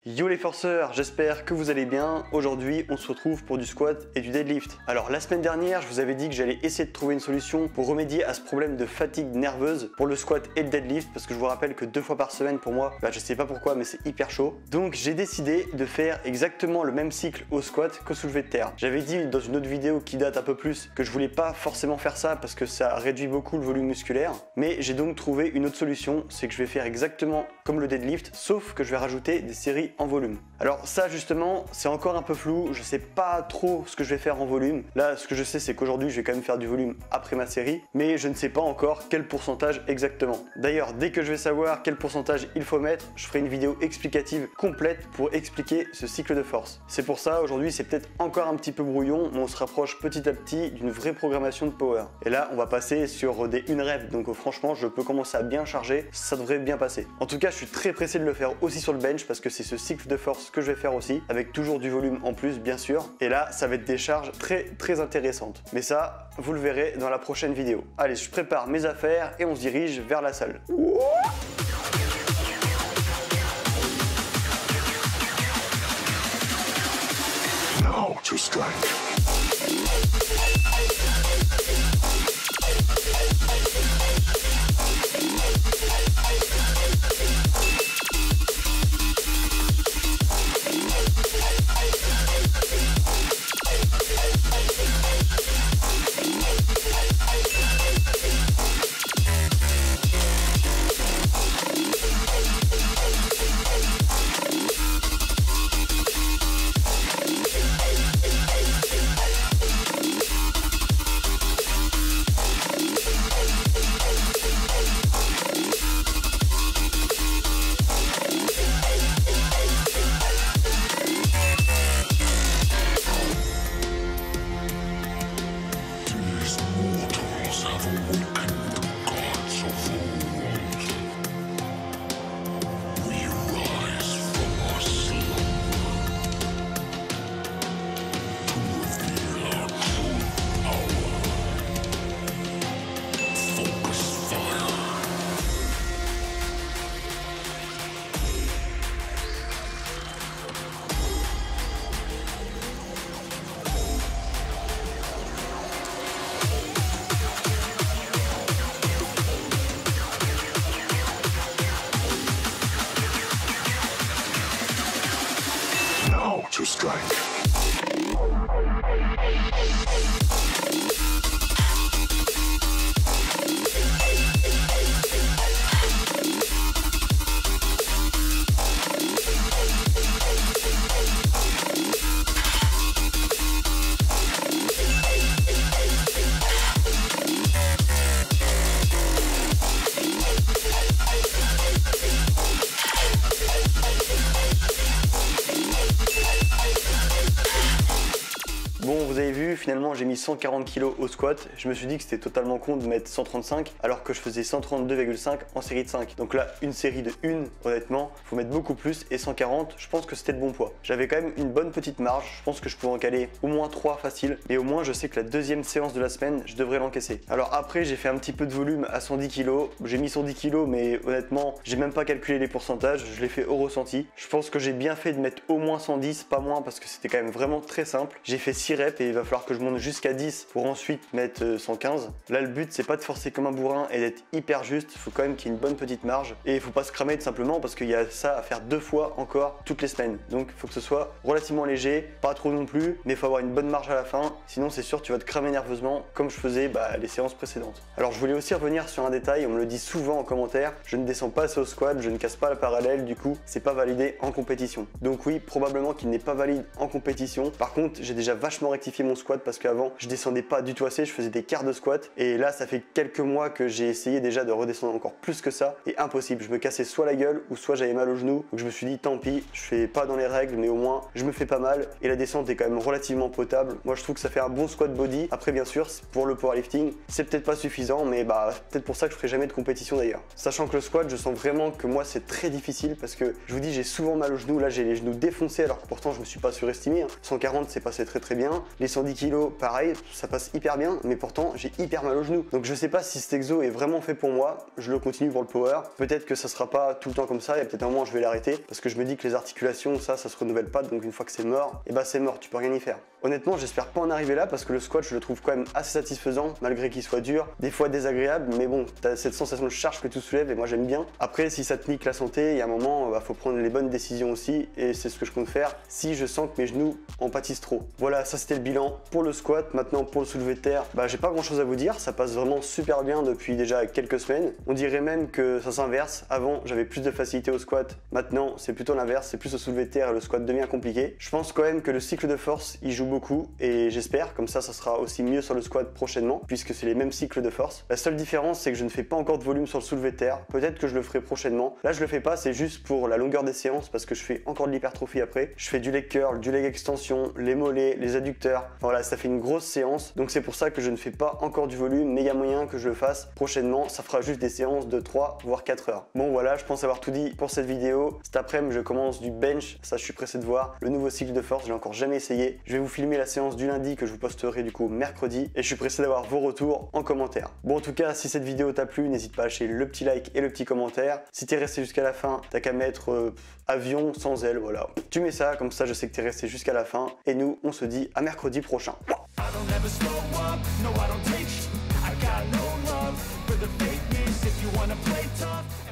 Yo les forceurs, j'espère que vous allez bien. Aujourd'hui, on se retrouve pour du squat et du deadlift. Alors la semaine dernière, je vous avais dit que j'allais essayer de trouver une solution pour remédier à ce problème de fatigue nerveuse pour le squat et le deadlift, parce que je vous rappelle que 2 fois par semaine pour moi, je sais pas pourquoi, mais c'est hyper chaud. Donc j'ai décidé de faire exactement le même cycle au squat qu'au soulevé de terre. J'avais dit dans une autre vidéo qui date un peu plus que je voulais pas forcément faire ça parce que ça réduit beaucoup le volume musculaire, mais j'ai donc trouvé une autre solution, c'est que je vais faire exactement comme le deadlift, sauf que je vais rajouter des séries en volume. Alors ça justement, c'est encore un peu flou, je sais pas trop ce que je vais faire en volume. Là, ce que je sais, c'est qu'aujourd'hui, je vais quand même faire du volume après ma série, mais je ne sais pas encore quel pourcentage exactement. D'ailleurs, dès que je vais savoir quel pourcentage il faut mettre, je ferai une vidéo explicative complète pour expliquer ce cycle de force. C'est pour ça, aujourd'hui, c'est peut-être encore un petit peu brouillon, mais on se rapproche petit à petit d'une vraie programmation de power. Et là, on va passer sur des 1 rep, donc franchement, je peux commencer à bien charger, ça devrait bien passer. En tout cas, je suis très pressé de le faire aussi sur le bench parce que c'est ce cycle de force que je vais faire aussi, avec toujours du volume en plus bien sûr, et là ça va être des charges très intéressantes, mais ça vous le verrez dans la prochaine vidéo. Allez, je prépare mes affaires et on se dirige vers la salle. Now to strike. To strike. Bon, vous avez vu, finalement j'ai mis 140 kg au squat. Je me suis dit que c'était totalement con de mettre 135 alors que je faisais 132,5 en série de 5. Donc là, une série de 1, honnêtement, faut mettre beaucoup plus, et 140, je pense que c'était le bon poids. J'avais quand même une bonne petite marge, je pense que je pouvais en caler au moins 3 facile, et au moins je sais que la deuxième séance de la semaine, je devrais l'encaisser. Alors après, j'ai fait un petit peu de volume à 110 kg, j'ai mis 110 kg, mais honnêtement, j'ai même pas calculé les pourcentages, je l'ai fait au ressenti. Je pense que j'ai bien fait de mettre au moins 110, pas moins, parce que c'était quand même vraiment très simple. J'ai fait 6 reps et il va falloir que je monte jusqu'à 10 pour ensuite mettre 115. Là, le but, c'est pas de forcer comme un bourrin et d'être hyper juste. Il faut quand même qu'il y ait une bonne petite marge, et il faut pas se cramer tout simplement parce qu'il y a ça à faire 2 fois encore toutes les semaines. Donc, il faut que ce soit relativement léger, pas trop non plus, mais il faut avoir une bonne marge à la fin. Sinon, c'est sûr, tu vas te cramer nerveusement comme je faisais les séances précédentes. Alors, je voulais aussi revenir sur un détail. On me le dit souvent en commentaire. Je ne descends pas assez au squat, je ne casse pas la parallèle. Du coup, c'est pas validé en compétition. Donc oui, probablement qu'il n'est pas valide en compétition. Par contre, j'ai déjà vachement rectifié mon squat parce qu'avant je descendais pas du tout assez, je faisais des quarts de squat, et là ça fait quelques mois que j'ai essayé déjà de redescendre encore plus que ça, et impossible, je me cassais soit la gueule ou soit j'avais mal au genou. Donc je me suis dit tant pis, je fais pas dans les règles, mais au moins je me fais pas mal, et la descente est quand même relativement potable. Moi je trouve que ça fait un bon squat body. Après bien sûr pour le powerlifting c'est peut-être pas suffisant, mais peut-être pour ça que je ferai jamais de compétition d'ailleurs. Sachant que le squat, je sens vraiment que moi c'est très difficile parce que je vous dis j'ai souvent mal au genou. Là j'ai les genoux défoncés alors que pourtant je me suis pas surestimé. 140 c'est passé très bien, les 110 kg, pareil, ça passe hyper bien, mais pourtant j'ai hyper mal au genou. Donc je sais pas si cet exo est vraiment fait pour moi, je le continue pour le power. Peut-être que ça sera pas tout le temps comme ça, et peut-être un moment je vais l'arrêter, parce que je me dis que les articulations, ça se renouvelle pas, donc une fois que c'est mort, et bah c'est mort, tu peux rien y faire. Honnêtement, j'espère pas en arriver là, parce que le squat, je le trouve quand même assez satisfaisant, malgré qu'il soit dur, des fois désagréable, mais bon, t'as cette sensation de charge que tu soulèves, et moi j'aime bien. Après, si ça te nique la santé, il y a un moment, faut prendre les bonnes décisions aussi, et c'est ce que je compte faire si je sens que mes genoux en pâtissent trop. Voilà, ça c'était le bilan pour le squat. Maintenant pour le soulevé de terre, j'ai pas grand chose à vous dire, ça passe vraiment super bien depuis déjà quelques semaines. On dirait même que ça s'inverse. Avant j'avais plus de facilité au squat, maintenant c'est plutôt l'inverse, c'est plus au soulevé de terre et le squat devient compliqué. Je pense quand même que le cycle de force il joue beaucoup, et j'espère comme ça sera aussi mieux sur le squat prochainement, puisque c'est les mêmes cycles de force. La seule différence c'est que je ne fais pas encore de volume sur le soulevé de terre, peut-être que je le ferai prochainement. Là je le fais pas, c'est juste pour la longueur des séances, parce que je fais encore de l'hypertrophie après. Je fais du leg curl, du leg extension, les mollets, les adducteurs, enfin, voilà, ça fait une grosse séance, donc c'est pour ça que je ne fais pas encore du volume, mais il y a moyen que je le fasse prochainement. Ça fera juste des séances de 3 voire 4 heures. Bon voilà, je pense avoir tout dit pour cette vidéo. Cet après-midi je commence du bench, ça je suis pressé de voir le nouveau cycle de force, je l'ai encore jamais essayé. Je vais vous filmer la séance du lundi que je vous posterai du coup mercredi, et je suis pressé d'avoir vos retours en commentaire. Bon en tout cas, si cette vidéo t'a plu, n'hésite pas à lâcher le petit like et le petit commentaire. Si t'es resté jusqu'à la fin, t'as qu'à mettre avion sans aile, voilà. Tu mets ça, comme ça je sais que t'es resté jusqu'à la fin, et nous on se dit à mercredi prochain. I don't ever slow up, no I don't take sh I got no love for the fakeness. If you wanna play tough